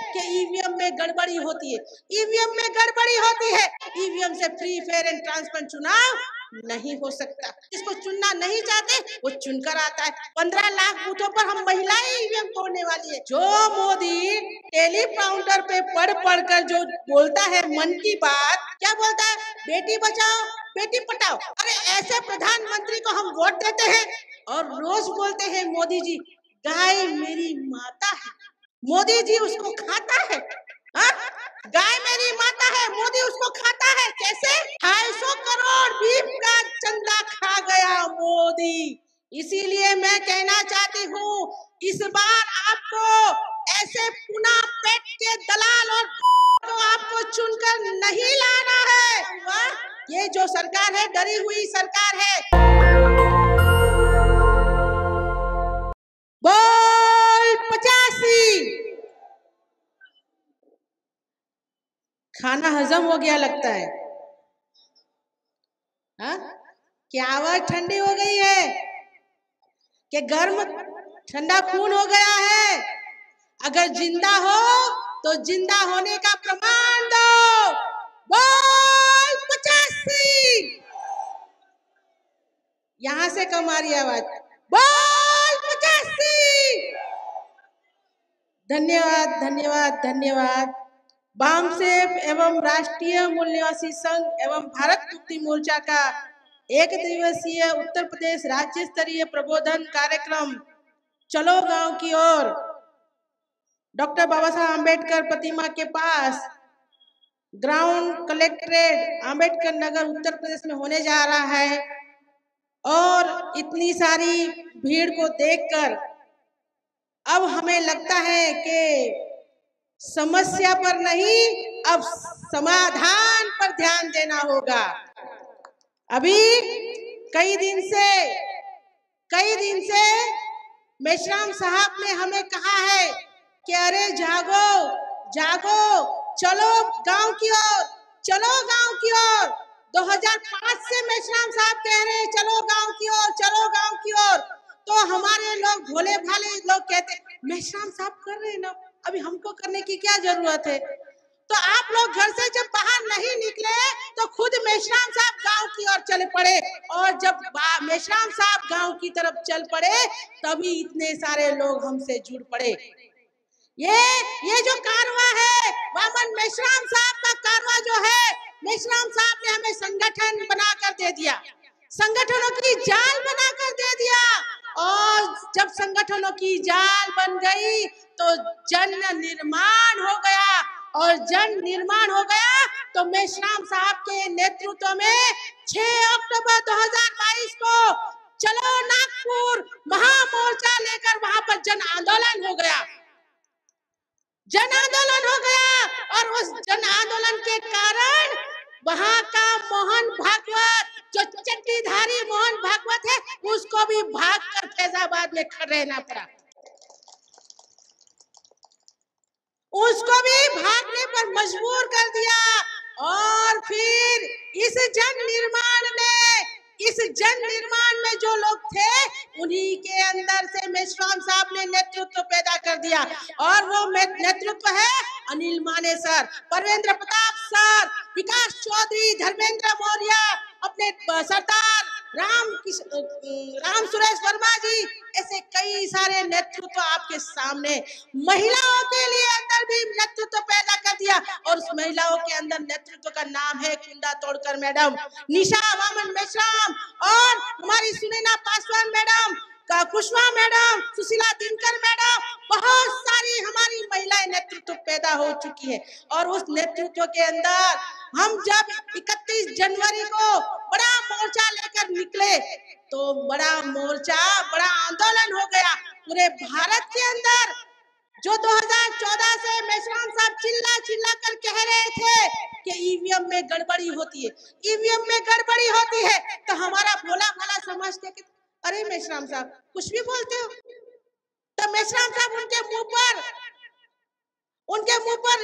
कि ईवीएम में गड़बड़ी होती है। ईवीएम में गड़बड़ी होती है। ईवीएम से फ्री फेयर एंड ट्रांसपेरेंट चुनाव नहीं हो सकता। जिसको चुनना नहीं चाहते वो चुनकर आता है। 15 लाख बूथों पर हम महिलाएं ईवीएम तोड़ने वाली है। जो मोदी टेलीप्रॉम्प्टर पे पढ़ कर जो बोलता है मन की बात, क्या बोलता है? बेटी बचाओ बेटी पढ़ाओ। अरे ऐसे प्रधानमंत्री को हम वोट देते हैं और रोज बोलते हैं मोदी जी गाय मेरी माता है, मोदी जी उसको खाता है। हा? गाय मेरी माता है, मोदी उसको खाता है। कैसे? 250 करोड़ बीफ का चंदा खा गया मोदी। इसीलिए मैं कहना चाहती हूँ इस बार आपको ऐसे पुना पेट के दलाल और तो आपको चुनकर नहीं लाना है। ये जो सरकार है डरी हुई सरकार है। बोल 85। खाना हजम हो गया लगता है। हाँ? क्या आवाज ठंडी हो गई है कि गर्म ठंडा खून हो गया है? अगर जिंदा हो तो जिंदा होने का प्रमाण दो। बोल 85। यहां से कम आ रही आवाज। बोल 85। धन्यवाद धन्यवाद धन्यवाद। वामसेप एवं राष्ट्रीय मूल निवासी संघ एवं भारत मुक्ति मोर्चा का एक दिवसीय उत्तर प्रदेश राज्य स्तरीय प्रबोधन कार्यक्रम चलो गांव की ओर डॉक्टर बाबा साहब अम्बेडकर प्रतिमा के पास ग्राउंड कलेक्ट्रेट अम्बेडकर नगर उत्तर प्रदेश में होने जा रहा है। और इतनी सारी भीड़ को देखकर अब हमें लगता है कि समस्या पर नहीं अब समाधान पर ध्यान देना होगा। अभी कई दिन से मेश्राम साहब ने हमें कहा है कि अरे जागो जागो, चलो गांव की ओर, चलो गांव की ओर। 2005 से मेश्राम साहब कह रहे हैं चलो गांव की ओर, चलो गांव की ओर। तो हमारे लोग भोले भाले लोग कहते मेश्राम साहब कर रहे हैं ना, अभी हमको करने की क्या जरूरत है। तो आप लोग घर से जब बाहर नहीं निकले तो खुद मेश्राम साहब गांव की ओर चल पड़े, और जब मेश्राम साहब गांव की तरफ चल पड़े तभी इतने सारे लोग हमसे जुड़ पड़े। ये जो कारवा है वामन मेश्राम साहब का कारवा जो है, मेश्राम साहब ने हमें संगठन बनाकर दे दिया, संगठनों की जाल बनाकर दे दिया। और जब संगठनों की जाल बन गई तो जन निर्माण हो गया, और जन निर्माण हो गया तो मेश्राम साहब के नेतृत्व में 6 अक्टूबर 2022 को चलो नागपुर महामोर्चा लेकर वहां पर जन आंदोलन हो गया, जन आंदोलन हो गया। और उस जन आंदोलन के कारण वहां का मोहन भागवत, जो चट्टीधारी मोहन भागवत है, उसको भी भागकर फैजाबाद में खड़ा रहना पड़ा, उसको भी भागने पर मजबूर कर दिया। और फिर इस जन निर्माण में जो लोग थे उन्हीं के अंदर से मेश्राम साहब ने नेतृत्व पैदा कर दिया, और वो नेतृत्व है अनिल माने सर, परवेंद्र प्रताप सर, विकास चौधरी, धर्मेंद्र मौर्य, अपने सरदार राम सुरेश वर्मा जी, ऐसे कई सारे नेतृत्व आपके सामने। महिलाओं के लिए अंदर भी नेतृत्व पैदा कर दिया, और उस महिलाओं के अंदर नेतृत्व का नाम है कुंडा तोड़कर मैडम, निशा वामन मेश्राम, और हमारी Sunaina Paswan madam, Kushwaha madam, Sushila Dinkar madam, बहुत सारी हमारी महिलाएं नेतृत्व पैदा हो चुकी है। और उस नेतृत्व के अंदर हम जब 31 जनवरी को बड़ा मोर्चा लेकर निकले तो बड़ा मोर्चा, बड़ा आंदोलन हो गया पूरे भारत के अंदर। जो 2014 से मेश्राम साहब चिल्ला कर कह रहे थे कि ईवीएम में गड़बड़ी होती है, ईवीएम में गड़बड़ी होती है, तो हमारा भोला भाला समझते कि अरे मेश्राम साहब कुछ भी बोलते हो। तो मेश्राम साहब उनके मुंह पर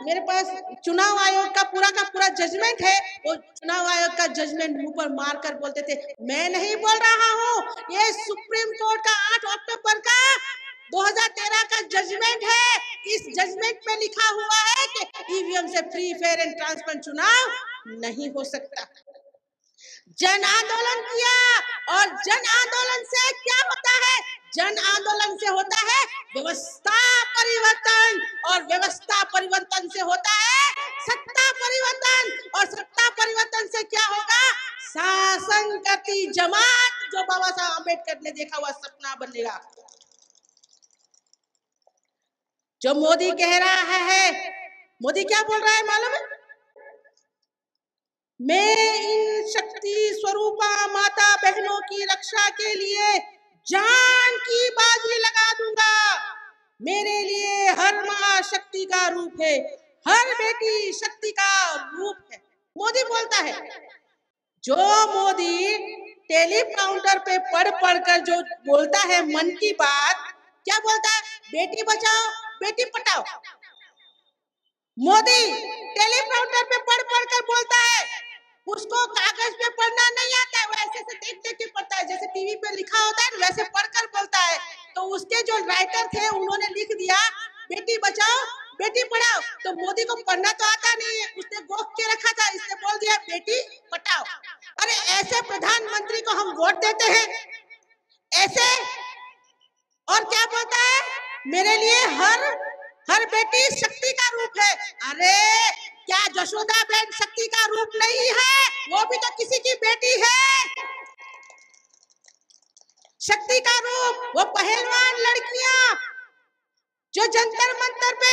मेरे पास चुनाव आयोग का पूरा जजमेंट है, वो चुनाव आयोग का जजमेंट मुंह पर मारकर बोलते थे मैं नहीं बोल रहा हूँ, ये सुप्रीम कोर्ट का 8 अक्टूबर का 2013 का जजमेंट है। इस जजमेंट में लिखा हुआ है कि ईवीएम से फ्री फेयर एंड ट्रांसपेरेंट चुनाव नहीं हो सकता। जन आंदोलन किया और जन आंदोलन से क्या होता है? जन आंदोलन से होता है व्यवस्था परिवर्तन और व्यवस्था परिवर्तन से होता है सत्ता परिवर्तन और सत्ता परिवर्तन से क्या होगा? शासन करती जमात, जो बाबा साहब अम्बेडकर ने देखा हुआ सपना बनेगा। जो मोदी कह रहा है, मोदी क्या बोल रहा है मालूम है? मैं इन शक्ति स्वरूपा माता बहनों की रक्षा के लिए जान की बाजी लगा दूंगा। मेरे लिए हर माँ शक्ति का रूप है, हर बेटी शक्ति का रूप है, मोदी बोलता है। जो मोदी टेलीकाउंटर पे पढ़ कर जो बोलता है मन की बात, क्या बोलता है? बेटी बचाओ बेटी पढ़ाओ। मोदी टेलीकाउंटर पे पढ़ कर बोलता है, उसको कागज पे पढ़ना नहीं आता है, वो ऐसे से देख के पढ़ता है, जैसे टीवी पे लिखा होता है वैसे पढ़कर बोलता है। तो उसके जो राइटर थे उन्होंने लिख दिया बेटी बचाओ बेटी पढ़ाओ। तो मोदी को पढ़ना तो आता नहीं है, उसने गोख के रखा था, इसने बोल दिया बेटी पढ़ाओ। अरे ऐसे प्रधानमंत्री को हम वोट देते हैं ऐसे? और क्या बोलता है? मेरे लिए हर बेटी शक्ति का रूप है। अरे क्या जशोदा बहन शक्ति का रूप नहीं है? वो भी तो किसी की बेटी है। शक्ति का रूप वो पहलवान लड़कियां जो जंतर मंतर पे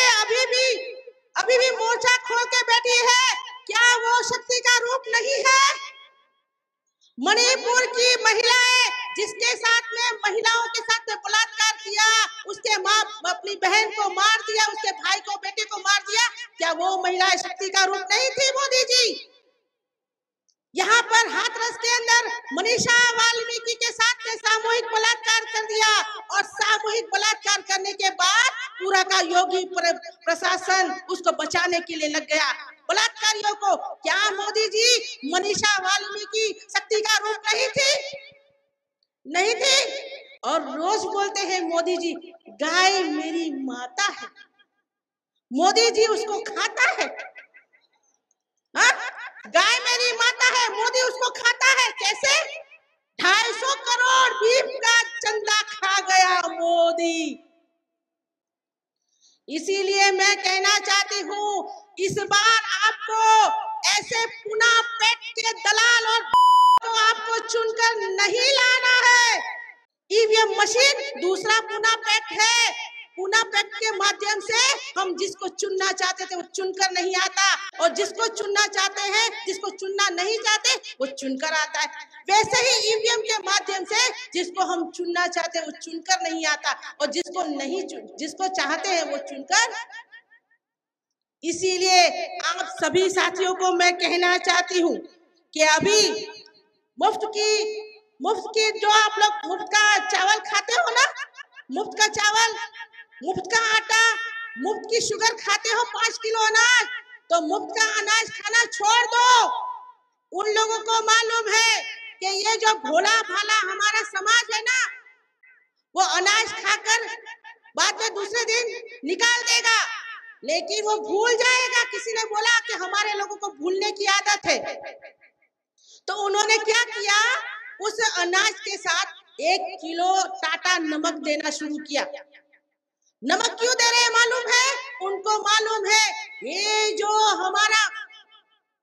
अभी भी मोर्चा खोल के बैठी है, क्या वो शक्ति का रूप नहीं है? मणिपुर की महिलाएं जिसके साथ में महिलाओं के साथ बलात्कार किया, उसके माँ अपनी बहन को मार दिया, उसके भाई को बेटे को मार दिया, क्या वो महिलाएं शक्ति का रूप नहीं थी? मोदी जी यहाँ पर हाथरस के अंदर मनीषा वाल्मीकि के साथ में सामूहिक बलात्कार कर दिया और सामूहिक बलात्कार करने के बाद पूरा का योगी प्रशासन उसको बचाने के लिए लग गया बलात्कारियों को। क्या मोदी जी मनीषा वाल्मीकि शक्ति का रूप नहीं थी? नहीं थी। और रोज बोलते हैं मोदी जी गाय मेरी माता है, मोदी जी उसको खाता है। हाँ? गाय मेरी माता है, मोदी उसको खाता है। कैसे? 250 करोड़ बीफ का चंदा खा गया मोदी। इसीलिए मैं कहना चाहती हूँ इस बार आपको ऐसे पुना पेट के दलाल और तो आपको चुनकर नहीं लाना है। ईवीएम मशीन दूसरा पुना पेट है। पुना पेट के माध्यम से हम जिसको चुनना चाहते थे वो चुनकर नहीं आता, और जिसको चुनना चाहते हैं, जिसको चुनना नहीं चाहते वो चुनकर आता है। वैसे ही ईवीएम के माध्यम से जिसको हम चुनना चाहते हैं वो चुनकर नहीं आता, और जिसको चाहते हैं वो चुनकर। इसीलिए आप सभी साथियों को मैं कहना चाहती हूँ कि अभी मुफ्त की जो आप लोग मुफ्त का चावल खाते हो ना, मुफ्त का चावल, मुफ्त का आटा, मुफ्त की शुगर खाते हो 5 किलो अनाज, तो मुफ्त का अनाज खाना छोड़ दो। उन लोगों को मालूम है कि ये जो भोला भाला हमारा समाज है ना, वो अनाज खाकर बाद में दूसरे दिन निकाल देगा, लेकिन वो भूल जाएगा। किसी ने बोला कि हमारे लोगों को भूलने की आदत है, तो उन्होंने क्या किया, उस अनाज के साथ 1 किलो टाटा नमक देना शुरू किया। नमक क्यों दे रहे हैं मालूम है? उनको मालूम है ये जो हमारा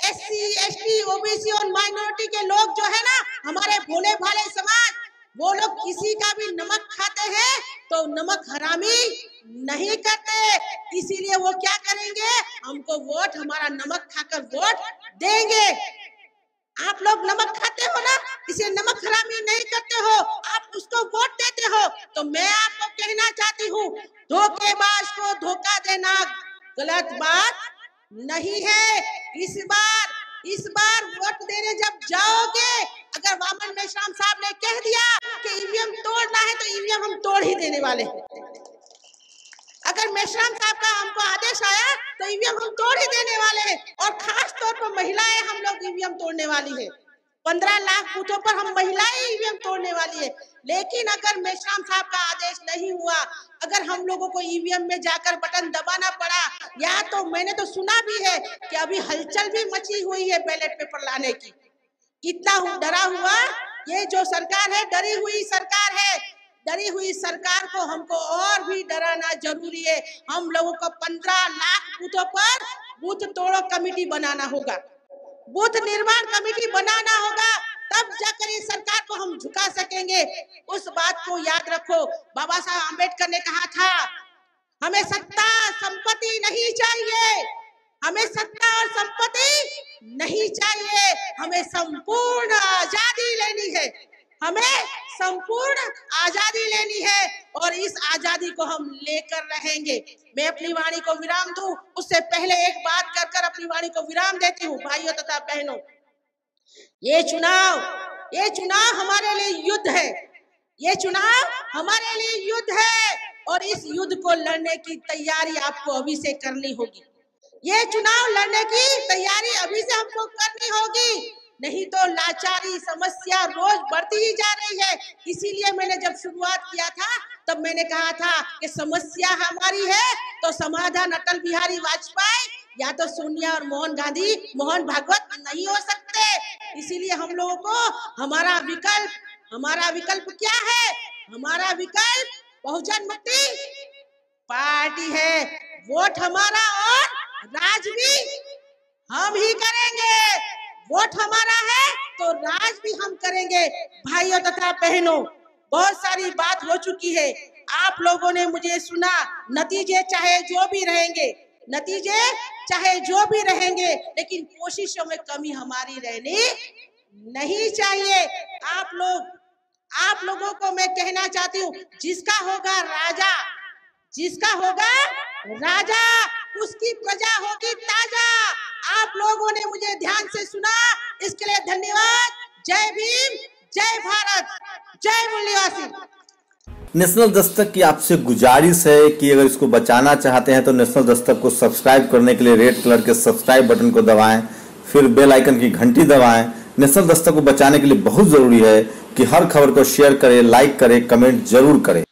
SC, ST, OBC और माइनॉरिटी के लोग जो है ना, हमारे भोले भाले समाज, वो लोग किसी का भी नमक खाते हैं तो नमक हरामी नहीं करते। इसीलिए वो क्या करेंगे, हमको वोट, हमारा नमक खाकर वोट देंगे। आप लोग नमक खाते हो ना, इसे नमक हरामी नहीं करते हो, आप उसको वोट देते हो। तो मैं आपको कहना चाहती हूँ, धोखेबाज को धोखा देना गलत बात नहीं है। इस बार वोट देने जब जाओगे, अगर वामन मेश्राम साहब ने कह दिया कि ईवीएम तोड़ना है तो ईवीएम हम तोड़ ही देने वाले हैं। अगर मेश्राम साहब का हमको आदेश आया तो ईवीएम हम तोड़ ही देने वाले हैं, और खास तौर पर महिलाएं हम लोग ईवीएम तोड़ने वाली है। 15 लाख बूथों पर हम महिलाएं ईवीएम तोड़ने वाली है। लेकिन अगर मेश्राम साहब का आदेश नहीं हुआ, अगर हम लोगों को ईवीएम में जाकर बटन दबाना पड़ा, या तो मैंने तो सुना भी है कि अभी हलचल भी मची हुई है बैलेट पेपर लाने की। इतना डरा हुआ ये जो सरकार है, डरी हुई सरकार है। डरी हुई सरकार को हमको और भी डराना जरूरी है। हम लोगों को 15 लाख बूथों पर बूथ तोड़ो कमेटी बनाना होगा, बूथ निर्माण कमेटी बनाना होगा, तब जाकर इस सरकार को हम झुका सकेंगे। उस बात को याद रखो। बाबा साहब आम्बेडकर ने कहा था, हमें सत्ता संपत्ति नहीं चाहिए, हमें सत्ता और संपत्ति नहीं चाहिए, हमें संपूर्ण आजादी लेनी है, हमें संपूर्ण आजादी लेनी है और इस आजादी को हम लेकर रहेंगे। मैं अपनी वाणी को विराम दूं, उससे पहले एक बात कर अपनी वाणी को विराम देती हूँ। भाइयों तथा बहनों, ये चुनाव हमारे लिए युद्ध है, ये चुनाव हमारे लिए युद्ध है और इस युद्ध को लड़ने की तैयारी आपको अभी से करनी होगी। ये चुनाव लड़ने की तैयारी अभी से हमको करनी होगी, नहीं तो लाचारी समस्या रोज बढ़ती ही जा रही है। इसीलिए मैंने जब शुरुआत किया था तब मैंने कहा था कि समस्या हमारी है तो समाधान अटल बिहारी वाजपेयी या तो सोनिया और मोहन गांधी, मोहन भागवत नहीं हो सकते। इसीलिए हम लोगों को हमारा विकल्प क्या है? हमारा विकल्प बहुजन मुक्ति पार्टी है। वोट हमारा और राज भी हम ही करेंगे। वोट हमारा है तो राज भी हम करेंगे। भाइयों तथा बहनों, बहुत सारी बात हो चुकी है, आप लोगों ने मुझे सुना। नतीजे चाहे जो भी रहेंगे, लेकिन कोशिशों में कमी हमारी रहनी नहीं चाहिए। आप लोगों को मैं कहना चाहती हूँ, जिसका होगा राजा उसकी प्रजा होगी ताजा। आप लोगों ने मुझे ध्यान से सुना, इसके लिए धन्यवाद। जय भीम, जय भारत, जय मूल्यवासी। नेशनल दस्तक की आपसे गुजारिश है कि अगर इसको बचाना चाहते हैं तो नेशनल दस्तक को सब्सक्राइब करने के लिए रेड कलर के सब्सक्राइब बटन को दबाएं, फिर बेल आइकन की घंटी दबाएं। नेशनल दस्तक को बचाने के लिए बहुत जरूरी है कि हर खबर को शेयर करें, लाइक करें, कमेंट जरूर करें।